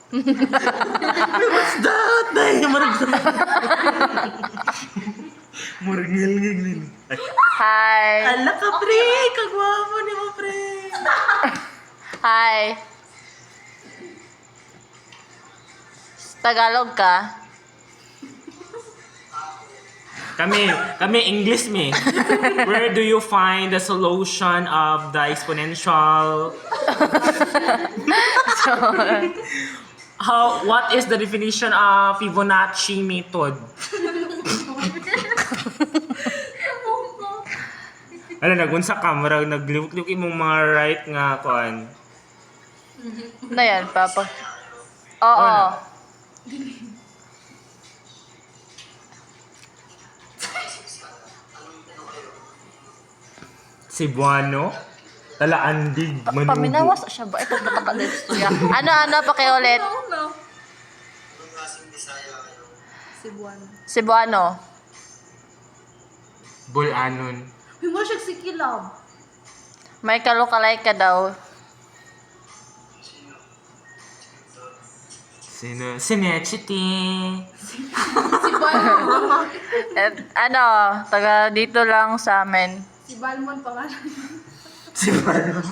What's that? Day, murag ngil-ngil din. Hi. Ala ka, pre! Kagwapo ni mo, pre! Hi. Tagalog ka? Kami English me. Where do you find the solution of the exponential? What is the definition of Fibonacci method? Ano, nagunsa ka, marag nagliwik-liwik imong mga right nga kuan. Ano yan, Papa? Oo. Ano? Cebuano, Talaandig, Manubo. Paminawas siya ba? Ito katakalit. Ano, pakiulit. Cebuano. Cebuano. Bulanon. Uy, mo siya si Kilab. May kalukalay ka daw. Sino? Sinechiti. Si Balmon. Ano, taga dito lang sa amin. Si Balmon pangalan. Si Balmon.